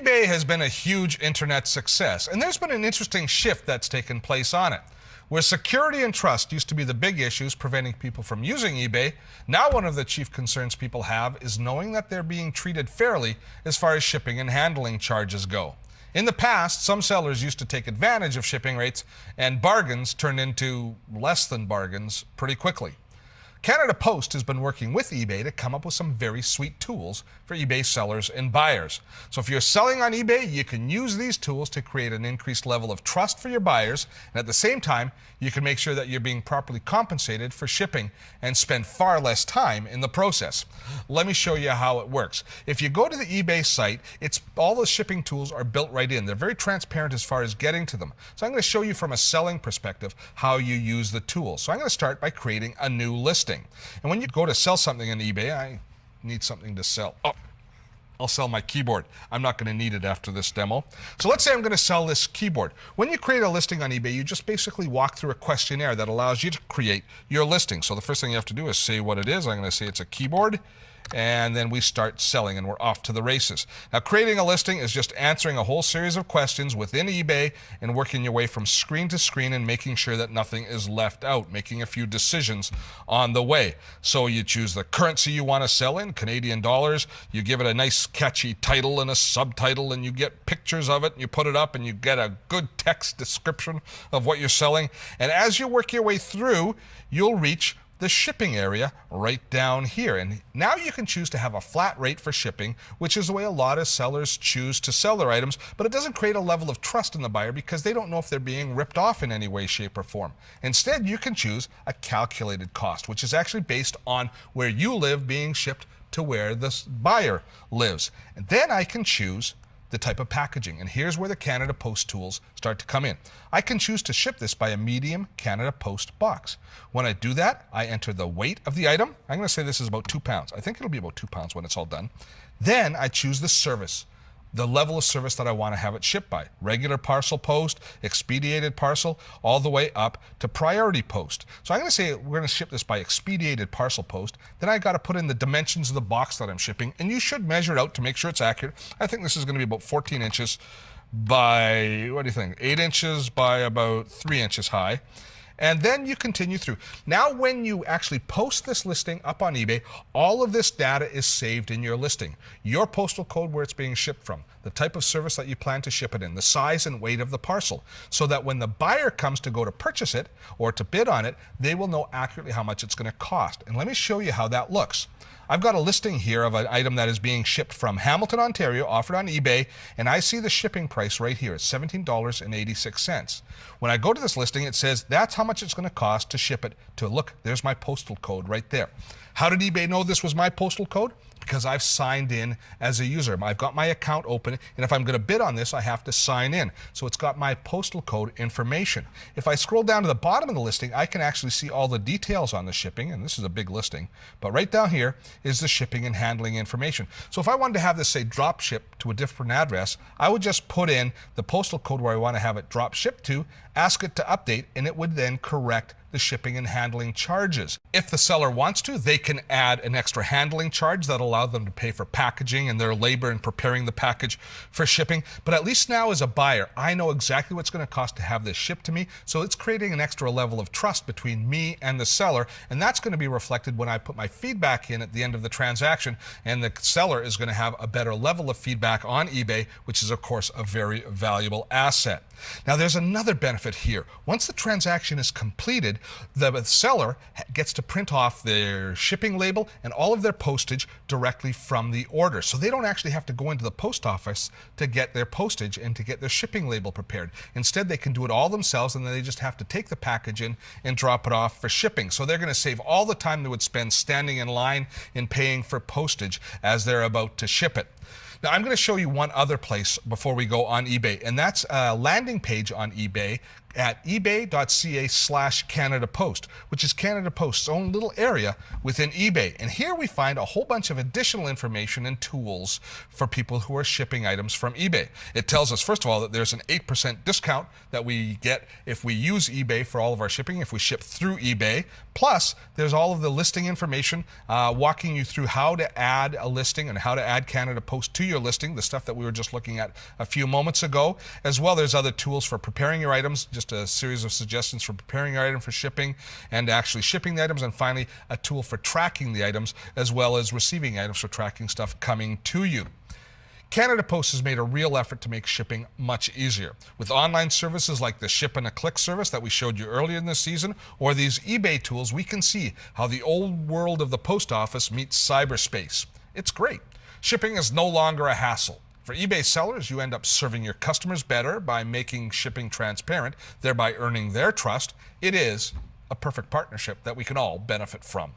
eBay has been a huge internet success, and there's been an interesting shift that's taken place on it. Where security and trust used to be the big issues preventing people from using eBay, now one of the chief concerns people have is knowing that they're being treated fairly as far as shipping and handling charges go. In the past, some sellers used to take advantage of shipping rates, and bargains turned into less than bargains pretty quickly. Canada Post has been working with eBay to come up with some very sweet tools for eBay sellers and buyers. So if you're selling on eBay, you can use these tools to create an increased level of trust for your buyers, and at the same time, you can make sure that you're being properly compensated for shipping and spend far less time in the process. Let me show you how it works. If you go to the eBay site, all the shipping tools are built right in. They're very transparent as far as getting to them. So I'm going to show you from a selling perspective how you use the tools. So I'm going to start by creating a new listing. And when you go to sell something on eBay, I need something to sell. Oh, I'll sell my keyboard. I'm not going to need it after this demo. So let's say I'm going to sell this keyboard. When you create a listing on eBay, you just basically walk through a questionnaire that allows you to create your listing. So the first thing you have to do is say what it is. I'm going to say it's a keyboard. And then we start selling and we're off to the races. Now, creating a listing is just answering a whole series of questions within eBay and working your way from screen to screen and making sure that nothing is left out, making a few decisions on the way. So you choose the currency you want to sell in, Canadian dollars, you give it a nice catchy title and a subtitle, and you get pictures of it, and you put it up, and you get a good text description of what you're selling. And as you work your way through, you'll reach the shipping area right down here. And now you can choose to have a flat rate for shipping, which is the way a lot of sellers choose to sell their items, but it doesn't create a level of trust in the buyer because they don't know if they're being ripped off in any way, shape, or form. Instead, you can choose a calculated cost, which is actually based on where you live being shipped to where the buyer lives. And then I can choose the type of packaging. And here's where the Canada Post tools start to come in. I can choose to ship this by a medium Canada Post box. When I do that, I enter the weight of the item. I'm going to say this is about 2 pounds. I think it'll be about 2 pounds when it's all done. Then I choose the service, the level of service that I want to have it shipped by. Regular parcel post, expedited parcel, all the way up to priority post. So I'm going to say we're going to ship this by expedited parcel post. Then I got to put in the dimensions of the box that I'm shipping, and you should measure it out to make sure it's accurate. I think this is going to be about 14 inches by, what do you think, 8 inches by about 3 inches high. And then you continue through. Now, when you actually post this listing up on eBay, all of this data is saved in your listing. Your postal code where it's being shipped from, the type of service that you plan to ship it in, the size and weight of the parcel, so that when the buyer comes to go to purchase it or to bid on it, they will know accurately how much it's going to cost. And let me show you how that looks. I've got a listing here of an item that is being shipped from Hamilton, Ontario, offered on eBay, and I see the shipping price right here. It's $17.86. When I go to this listing, it says that's how much it's going to cost to ship it to, look, there's my postal code right there. How did eBay know this was my postal code? Because I've signed in as a user. I've got my account open, and if I'm going to bid on this, I have to sign in. So it's got my postal code information. If I scroll down to the bottom of the listing, I can actually see all the details on the shipping, and this is a big listing. But right down here is the shipping and handling information. So if I wanted to have this, say, drop ship to a different address, I would just put in the postal code where I want to have it drop shipped to, ask it to update, and it would then correct the shipping and handling charges. If the seller wants to, they can add an extra handling charge that allows them to pay for packaging and their labor in preparing the package for shipping. But at least now as a buyer, I know exactly what it's going to cost to have this shipped to me. So it's creating an extra level of trust between me and the seller. And that's going to be reflected when I put my feedback in at the end of the transaction. And the seller is going to have a better level of feedback on eBay, which is, of course, a very valuable asset. Now, there's another benefit here. Once the transaction is completed, the seller gets to print off their shipping label and all of their postage directly from the order. So they don't actually have to go into the post office to get their postage and to get their shipping label prepared. Instead, they can do it all themselves, and then they just have to take the package in and drop it off for shipping. So they're going to save all the time they would spend standing in line and paying for postage as they're about to ship it. Now, I'm going to show you one other place before we go on eBay, and that's a landing page on eBay at ebay.ca/Canada Post, which is Canada Post's own little area within eBay. And here we find a whole bunch of additional information and tools for people who are shipping items from eBay. It tells us, first of all, that there's an 8% discount that we get if we use eBay for all of our shipping, if we ship through eBay. Plus, there's all of the listing information walking you through how to add a listing and how to add Canada Post to your listing, the stuff that we were just looking at a few moments ago. As well, there's other tools for preparing your items, just a series of suggestions for preparing your item for shipping and actually shipping the items, and finally, a tool for tracking the items as well as receiving items for tracking stuff coming to you. Canada Post has made a real effort to make shipping much easier. With online services like the Ship in a Click service that we showed you earlier in this season, or these eBay tools, we can see how the old world of the post office meets cyberspace. It's great. Shipping is no longer a hassle. For eBay sellers, you end up serving your customers better by making shipping transparent, thereby earning their trust. It is a perfect partnership that we can all benefit from.